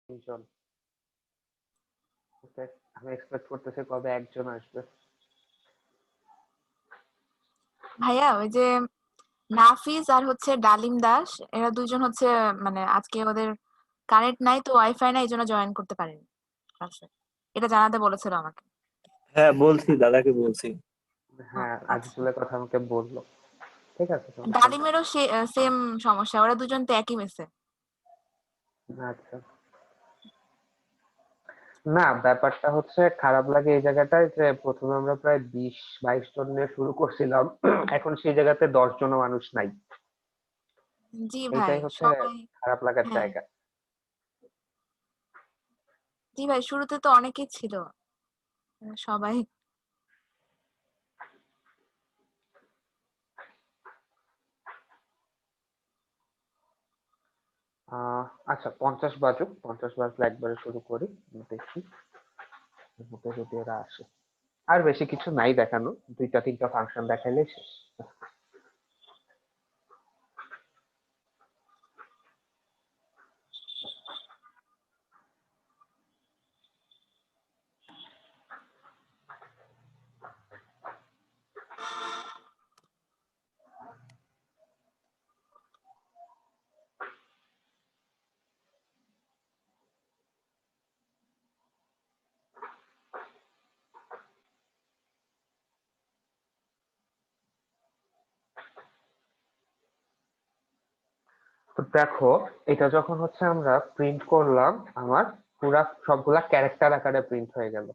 তিনজন। ওকে, আমি এক্সপেক্ট করতেছি কবে একজন আসবে। ভাইয়া ওই যে নাফিজ আর হচ্ছে ডালিম দাস, এরা দুইজন হচ্ছে মানে আজকে ওদের কারেন্ট নাই তো ওয়াইফাই নাই, এই জন্য জয়েন করতে পারেনি ক্লাসে। এটা জানাতে বলেছিল আমাকে। হ্যাঁ বলছি, দাদাকে বলছি। হ্যাঁ, আচ্ছা, আজিজুলের কথা আমাকে বললো। ঠিক আছে, সমস্যা নেই। ডালিমেরও সেম সমস্যা, ওরা দুজন তো একই মেসে। আচ্ছা, না ব্যাপারটা হচ্ছে খারাপ লাগে এই জায়গাটায় যে প্রথমে আমরা প্রায় 20-22 জন নিয়ে শুরু করছিলাম। এখন সেই জায়গাতে 10 জনও মানুষ নাই। জি ভাই, এইটাই হচ্ছে সবাই। খারাপ লাগার হ্যাঁ, জায়গা। জি ভাই, শুরুতে তো অনেকেই ছিল, সবাই। আচ্ছা, 50 বাজুক, 50 বাজলে একবারে শুরু করি। দেখি মুখে যদি এরা আসে। আর বেশি কিছু নাই দেখানো, 2-3টা ফাংশন দেখাইলে শেষ। তো দেখো, এটা যখন হচ্ছে আমরা প্রিন্ট করলাম, আমার পুরা সবগুলা ক্যারেক্টার আকারে প্রিন্ট হয়ে গেল।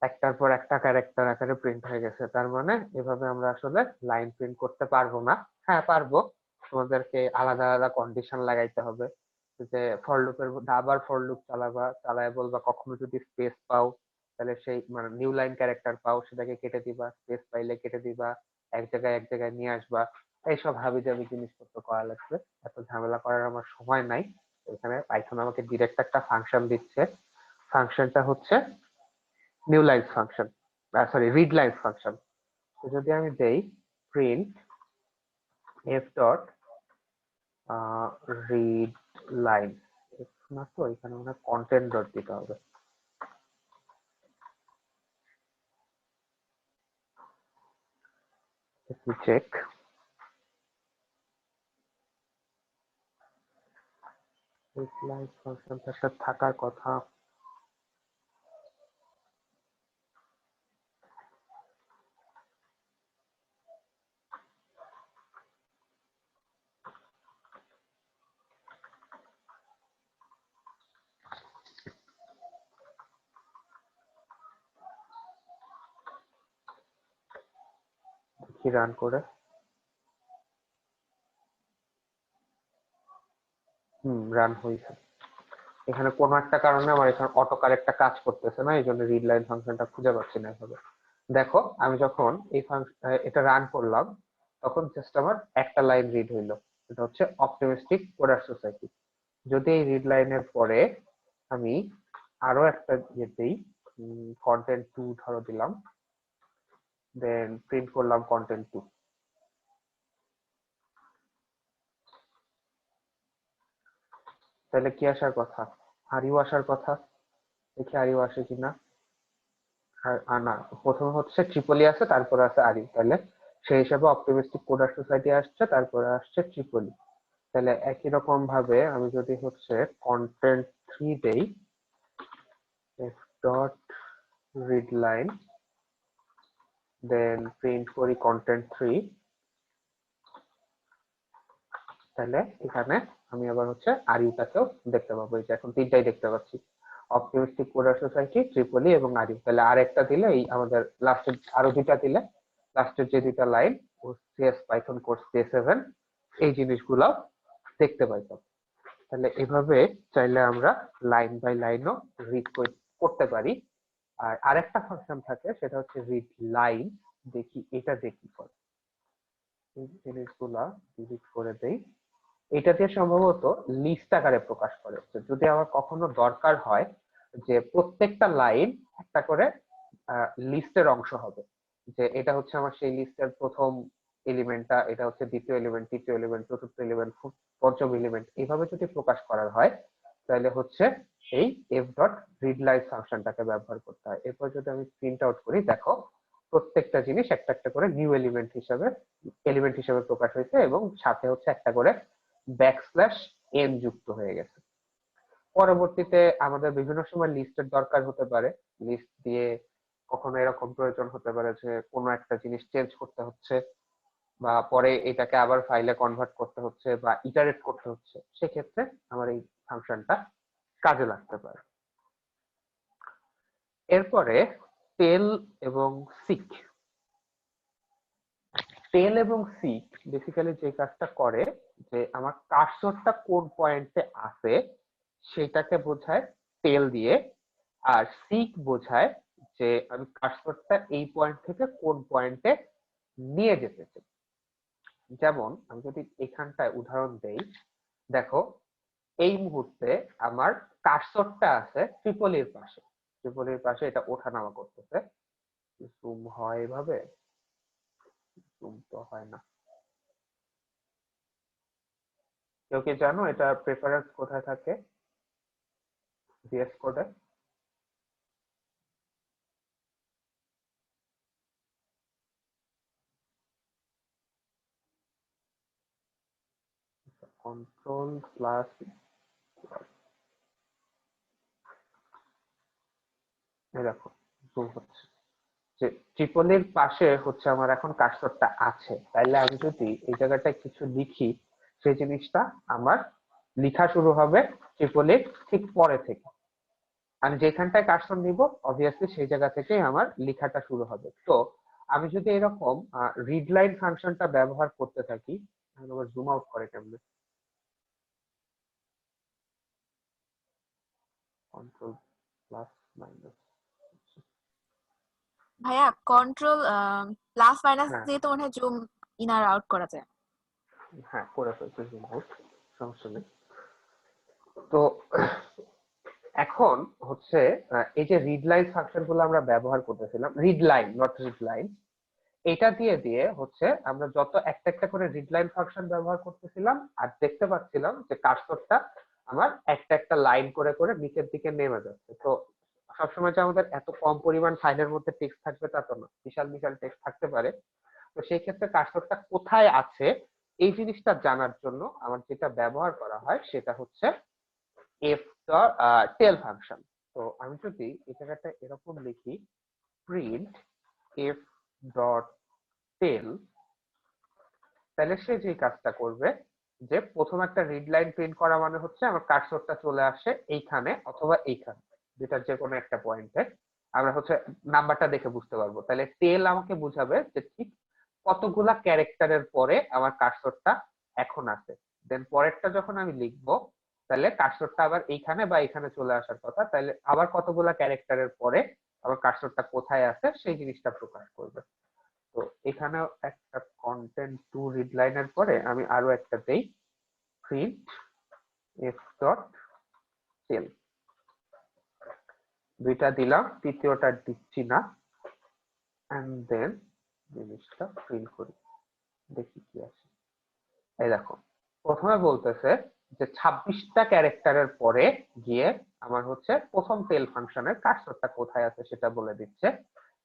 একটার পর একটা ক্যারেক্টার আকারে প্রিন্ট হয়ে গেছে। তার মানে এভাবে আমরা আসলে লাইন প্রিন্ট করতে পারবো না। হ্যাঁ পারবো, তোমাদেরকে আলাদা আলাদা কন্ডিশন লাগাইতে হবে। যে ফর লুপের মধ্যে আবার ফর লুপ চালাবা, চালায় বলবা কখনো যদি স্পেস পাও তাহলে সেই মানে নিউ লাইন ক্যারেক্টার পাও সেটাকে কেটে দিবা, স্পেস পাইলে কেটে দিবা, এক জায়গায় নিয়ে আসবা। এইসব হাবিজাবি জিনিসপত্র করা লাগবে। এত ঝামেলা করার আমার সময় নাই। এখানে পাইথন আমাকে ডিরেক্ট একটা ফাংশন দিচ্ছে। ফাংশনটা হচ্ছে new line function, sorry read line function. তো যদি আমি দেই print F dot read line, না তো এখানে মনে কন্টেন্ট ডট দিতে হবে। চেক রিড লাইন ফাংশনটা থাকার কথা। কি রান করে, রান হয়েছে। এখানে কোনো একটা কারণে আমার এখানে অটো কারেক্টটা কাজ করতেছে না, এই জন্য রিড লাইন ফাংশনটা খুঁজে পাচ্ছি না এভাবে। দেখো আমি যখন এই এটা রান করলাম, তখন জাস্ট আমার একটা লাইন রিড হইলো। এটা হচ্ছে অপটিমিস্টিক কোডার সোসাইটি। যদি এই রিড লাইনের পরে আমি আরো একটা ইয়েতেই কন্টেন্ট টু ধরো দিলাম, দেন প্রিন্ট করলাম কন্টেন্ট টু, তাহলে কি আসার কথা? আরিও আসার কথা। দেখি আরিও আসে কিনা। না, প্রথমে হচ্ছে ট্রিপলি আছে, তারপরে আছে আরিও। তাহলে সেই হিসাবে অপটিমিস্টিক কোডার সোসাইটি আসছে, তারপরে আসছে ট্রিপলি। তাহলে একই রকম ভাবে আমি যদি হচ্ছে কন্টেন্ট থ্রি দেই, dot read line, then print করি কন্টেন্ট থ্রি, তাহলে এখানে আমি আবার হচ্ছে আরিউটাকেও দেখতে পাবো। এই যে এখন তিনটাই দেখতে পাচ্ছি, অপটিমিস্টিক কোডার সোসাইটি, ট্রিপলি এবং আরিউ। তাহলে আর একটা দিলে এই আমাদের লাস্টের আরো দুইটা দিলে লাস্টের যে দুইটা লাইন ও সিএস পাইথন কোর্স ডে 7 এই জিনিসগুলো দেখতে পাইতাম। তাহলে এভাবে চাইলে আমরা লাইন বাই লাইনও রিড করতে পারি। আর আরেকটা ফাংশন থাকে, সেটা হচ্ছে রিড লাইন। দেখি এটা দেখি করে, এই জিনিসগুলা ডিলিট করে দেই। এটা দিয়ে সম্ভবত লিস্ট আকারে প্রকাশ করে। তো যদি আমার কখনো দরকার হয় যে প্রত্যেকটা লাইন একটা করে লিস্টের অংশ হবে, যে এটা হচ্ছে আমার সেই লিস্টের প্রথম এলিমেন্টটা, এটা হচ্ছে দ্বিতীয় এলিমেন্ট, তৃতীয় এলিমেন্ট, চতুর্থ এলিমেন্ট, পঞ্চম এলিমেন্ট, এইভাবে যদি প্রকাশ করার হয়, তাহলে হচ্ছে এই এফ ডট রিড লাইন ফাংশনটাকে ব্যবহার করতে হয়। এরপর যদি আমি প্রিন্ট আউট করি, দেখো প্রত্যেকটা জিনিস একটা একটা করে নিউ এলিমেন্ট হিসেবে প্রকাশ হয়েছে এবং সাথে হচ্ছে একটা করে ব্যাকস্ল্যাশ এন যুক্ত হয়ে গেছে। পরবর্তীতে আমাদের বিভিন্ন সময় লিস্টের দরকার হতে পারে, লিস্ট দিয়ে কখনো এরকম প্রয়োজন হতে পারে যে কোনো একটা জিনিস চেঞ্জ করতে হচ্ছে বা পরে এটাকে আবার ফাইলে কনভার্ট করতে হচ্ছে বা ইটারেট করতে হচ্ছে, সেক্ষেত্রে আমার এই ফাংশনটা কাজে লাগতে পারে। এরপরে টেল এবং সিক। টেল এবং সিক বেসিক্যালি যে কাজটা করে যে আমার কার্সরটা কোন পয়েন্টে আছে সেটাকে বোঝায় টেল দিয়ে, আর সিক বোঝায় যে আমি কার্সরটা এই পয়েন্ট থেকে কোন পয়েন্টে নিয়ে যেতে চাই। যেমন আমি যদি এখানটায় উদাহরণ দেই, দেখো এই মুহূর্তে আমার কার্সরটা আছে ট্রিপলির পাশে। ট্রিপলির পাশে এটা ওঠানামা করতেছে। জুম হয় এভাবে? জুম তো হয় না। কেউ কি জানো এটা প্রেফারেন্স কোথায় থাকে ভিএস কোডে? কন্ট্রোল প্লাস, দেখো জুম হচ্ছে যে ট্রিপলির পাশে হচ্ছে আমার এখন কার্সরটা আছে। তাইলে আমি যদি এই জায়গাটায় কিছু লিখি, সেই জিনিসটা আমার লেখা শুরু হবে ট্রিপলির ঠিক পরে থেকে। আমি যেখানটায় কার্সর নিব অবভিয়াসলি সেই জায়গা থেকেই আমার লেখাটা শুরু হবে। তো আমি যদি এরকম রিড লাইন ফাংশনটা ব্যবহার করতে থাকি, আবার জুম আউট করে কেমনে? কন্ট্রোল প্লাস মাইনাস, ভাইয়া কন্ট্রোল প্লাস মাইনাস হ্যাঁ দিয়ে তো মনে হয় জুম ইন আর আউট করা যায়। হ্যাঁ করে ফেলছে জুম আউট, সমস্যা নেই। তো এখন হচ্ছে এই যে রিড লাইন ফাংশন গুলো আমরা ব্যবহার করতেছিলাম, read line not read line, এটা দিয়ে দিয়ে হচ্ছে আমরা যত একটা একটা করে রিড লাইন ফাংশন ব্যবহার করতেছিলাম আর দেখতে পাচ্ছিলাম যে কার্সরটা আমার একটা একটা লাইন করে করে নিচের দিকে নেমে যাচ্ছে। তো সবসময় যে আমাদের এত কম পরিমাণ ফাইলের মধ্যে টেক্সট থাকবে তা তো না, বিশাল বিশাল টেক্সট থাকতে পারে। তো সেই ক্ষেত্রে কার্সরটা কোথায় আছে এই জিনিসটা জানার জন্য আমার যেটা ব্যবহার করা হয় সেটা হচ্ছে এফ টেল ফাংশন। তো আমি যদি এই জায়গাটা এরকম লিখি, প্রিন্ট এফ ডট টেল, তাহলে সে যে কাজটা করবে যে প্রথম একটা রিড লাইন প্রিন্ট করা মানে হচ্ছে আমার কার্সরটা চলে আসে এইখানে অথবা এইখানে, যেটার যে কোনো একটা পয়েন্টে। আমরা হচ্ছে নাম্বারটা দেখে বুঝতে পারবো। তাহলে টেল আমাকে বুঝাবে যে ঠিক কতগুলা ক্যারেক্টারের পরে আমার কার্সরটা এখন আছে। দেন পরেরটা যখন আমি লিখবো তাহলে কার্সরটা আবার এইখানে বা এখানে চলে আসার কথা, তাহলে আবার কতগুলা ক্যারেক্টারের পরে আমার কার্সরটা কোথায় আছে সেই জিনিসটা প্রকাশ করবে। তো এখানেও একটা কন্টেন্ট টু রিড লাইনের পরে আমি আরো একটা দেই, প্রিন্ট এফ ডট টেল। দুইটা দিলাম, তৃতীয়টা দিচ্ছি না। এন্ড দেন জিনিসটা প্রিন্ট করি, দেখি কি আছে। এই দেখো প্রথমে বলতেছে যে 26টা ক্যারেক্টারের পরে গিয়ে আমার হচ্ছে প্রথম টেল ফাংশনের কার্সরটা কোথায় আছে সেটা বলে দিচ্ছে।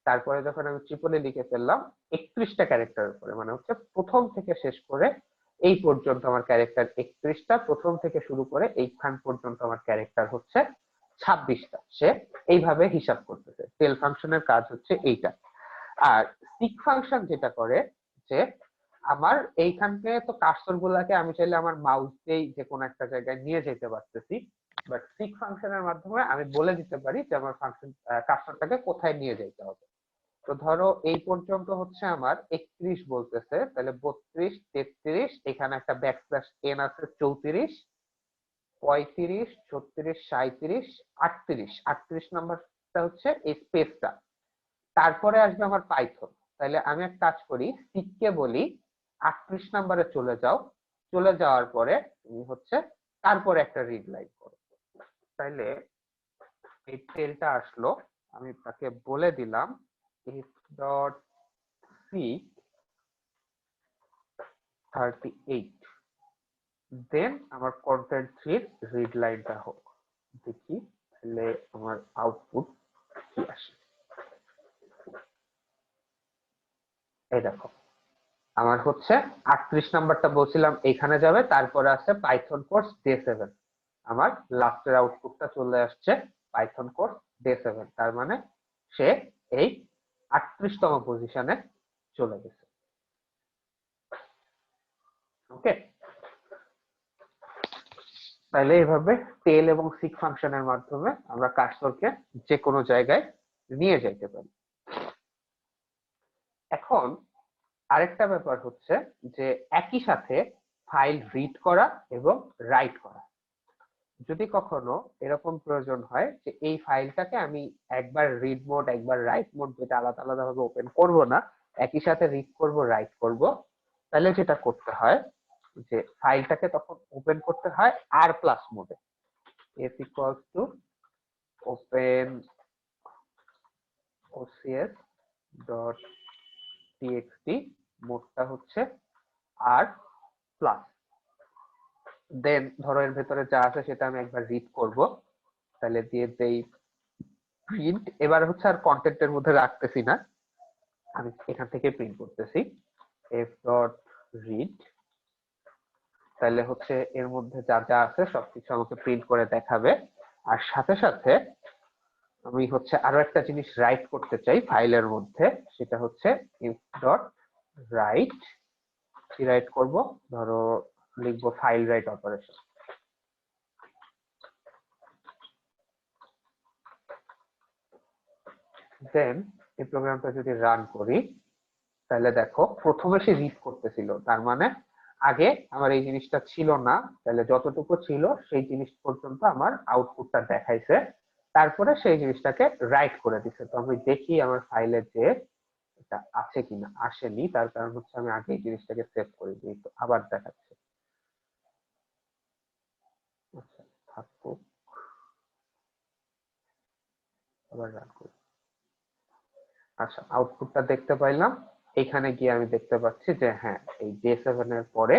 তারপরে যখন আমি ট্রিপলি লিখে ফেললাম 31টা ক্যারেক্টারের পরে, মানে হচ্ছে প্রথম থেকে শেষ করে এই পর্যন্ত আমার ক্যারেক্টার 31টা, প্রথম থেকে শুরু করে এইখান পর্যন্ত আমার ক্যারেক্টার হচ্ছে 26টা। সে এইভাবে হিসাব করতেছে। টেল ফাংশনের কাজ হচ্ছে এইটা। আর সিক ফাংশন যেটা করে যে আমার এইখানকে তো কার্সর গুলাকে আমি চাইলে আমার মাউস দিয়েই যে কোনো একটা জায়গায় নিয়ে যেতে পারতেছি, বাট সিক ফাংশনের মাধ্যমে আমি বলে দিতে পারি যে আমার ফাংশন কার্সরটাকে কোথায় নিয়ে যেতে হবে। তো ধরো এই পর্যন্ত হচ্ছে আমার 31 বলতেছে, তাহলে 32, 33, এখানে একটা ব্যাকস্ল্যাশ এন আছে 34, 35, 36, 37, 38, 38 নাম্বারটা হচ্ছে এই স্পেসটা। তারপরে আসবে আমার পাইথন। তাহলে আমি এক কাজ করি, সিককে বলি 38 নাম্বারে চলে যাও, চলে যাওয়ার পরে তুমি হচ্ছে তারপরে একটা রিড লাইন করো। তাইলে এই টেলটা আসলো, আমি তাকে বলে দিলাম if ডট সিক 38, দেন আমার কন্টেন্ট থ্রির রিড লাইনটা হোক। দেখি তাহলে আমার আউটপুট কি আসে। এই দেখো আমার হচ্ছে 38 নাম্বারটা বলছিলাম এখানে যাবে, তারপরে আছে পাইথন কোর্স ডে 7। আমার লাস্টের আউটপুটটা চলে আসছে পাইথন কোর্স ডে 7, তার মানে সে এই 38তম পজিশনে চলে গেছে। ওকে, তাহলে এইভাবে টেল এবং সিক ফাংশনের মাধ্যমে আমরা কার্সরকে যে কোনো জায়গায় নিয়ে যাইতে পারি। এখন আরেকটা ব্যাপার হচ্ছে যে একই সাথে ফাইল রিড করা এবং রাইট করা। যদি কখনো এরকম প্রয়োজন হয় যে এই ফাইলটাকে আমি একবার রিড মোড একবার রাইট মোড যেটা আলাদা আলাদা ভাবে ওপেন করব না, একই সাথে রিড করব রাইট করব, তাহলে যেটা করতে হয় যে ফাইলটাকে তখন ওপেন করতে হয় আর প্লাস মোডে। f equals to open ocs dot txt, মোডটা হচ্ছে আর প্লাস, দেন ধরো এর ভেতরে যা আছে সেটা আমি একবার রিড করব, তাহলে দিয়ে দেই প্রিন্ট। এবার হচ্ছে আর কন্টেন্টের মধ্যে রাখতেছি না, আমি এখান থেকে প্রিন্ট করতেছি f ডট রিড, তাহলে হচ্ছে এর মধ্যে যা যা আছে সবকিছু আমাকে প্রিন্ট করে দেখাবে। আর সাথে সাথে আমি হচ্ছে আরো একটা জিনিস রাইট করতে চাই ফাইলের মধ্যে, সেটা হচ্ছে if ডট রাইট। কি রাইট করব, ধরো লিখবো ফাইল রাইট অপারেশন। দেন এই প্রোগ্রামটা যদি রান করি তাহলে দেখো প্রথমে সে রিড করতেছিল, তার মানে আগে আমার এই জিনিসটা ছিল না, তাহলে যতটুকু ছিল সেই জিনিস পর্যন্ত আমার আউটপুটটা দেখাইছে, তারপরে সেই জিনিসটাকে রাইট করে দিছে। তো আমি দেখি আমার ফাইলে যে এটা আছে কিনা, আসেনি, তার কারণ হচ্ছে আমি আগে এই জিনিসটাকে সেভ করে দিই। তো আবার দেখাচ্ছে, আচ্ছা থাকুক, আবার রান করি। আচ্ছা আউটপুটটা দেখতে পাইলাম, এখানে গিয়ে আমি দেখতে পাচ্ছি যে হ্যাঁ এই ডে 7 এর পরে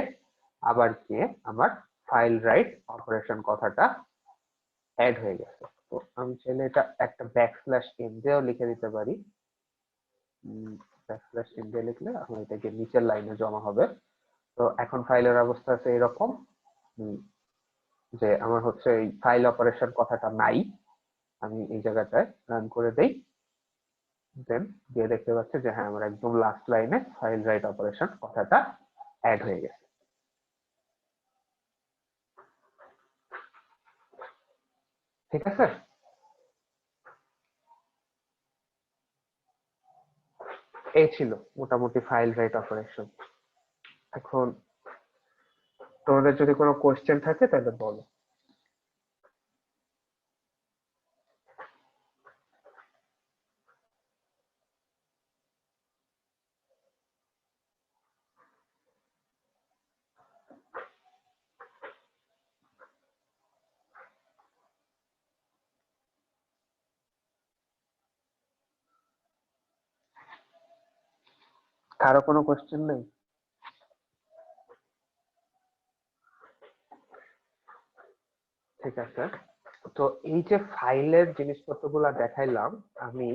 আবার গিয়ে আমার ফাইল রাইট অপারেশন কথাটা অ্যাড হয়ে গেছে। তো আমি চাইলে এটা একটা ব্যাকস্ল্যাশ এন দিয়েও লিখে দিতে পারি, ব্যাকস্ল্যাশ এন দিয়ে লিখলে আমার এটাকে নিচের লাইনে জমা হবে। তো এখন ফাইলের অবস্থা আছে এরকম যে আমার হচ্ছে এই ফাইল অপারেশন কথাটা নাই, আমি এই জায়গাটায় রান করে দেই, দেন দিয়ে দেখতে পাচ্ছি যে হ্যাঁ আমার একদম লাস্ট লাইনে ফাইল রাইট অপারেশন কথাটা অ্যাড হয়ে গেছে। ঠিক আছে, এই ছিল মোটামুটি ফাইল রাইট অপারেশন। এখন তোমাদের যদি কোনো কোশ্চেন থাকে তাহলে বলো। কারো কোনো কোশ্চেন নেই? ঠিক আছে, তো এই যে ফাইলের জিনিসপত্রগুলো দেখাইলাম, আমি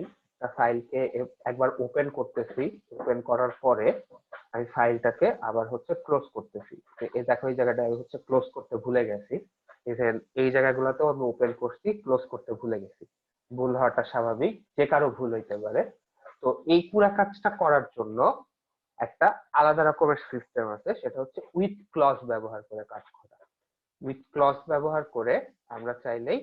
ফাইলকে একবার ওপেন করতেছি, ওপেন করার পরে আমি ফাইলটাকে আবার হচ্ছে ক্লোজ করতেছি। এই দেখো এই জায়গাটা আমি হচ্ছে ক্লোজ করতে ভুলে গেছি, ইভেন এই জায়গাগুলোতেও আমি ওপেন করছি, ক্লোজ করতে ভুলে গেছি। ভুল হওয়াটা স্বাভাবিক, যে কারো ভুল হইতে পারে। তো এই পুরা কাজটা করার জন্য একটা আলাদা রকমের সিস্টেম আছে, সেটা হচ্ছে উইথ ক্লজ ব্যবহার করে কাজ করা। উইথ ক্লজ ব্যবহার করে আমরা চাইলেই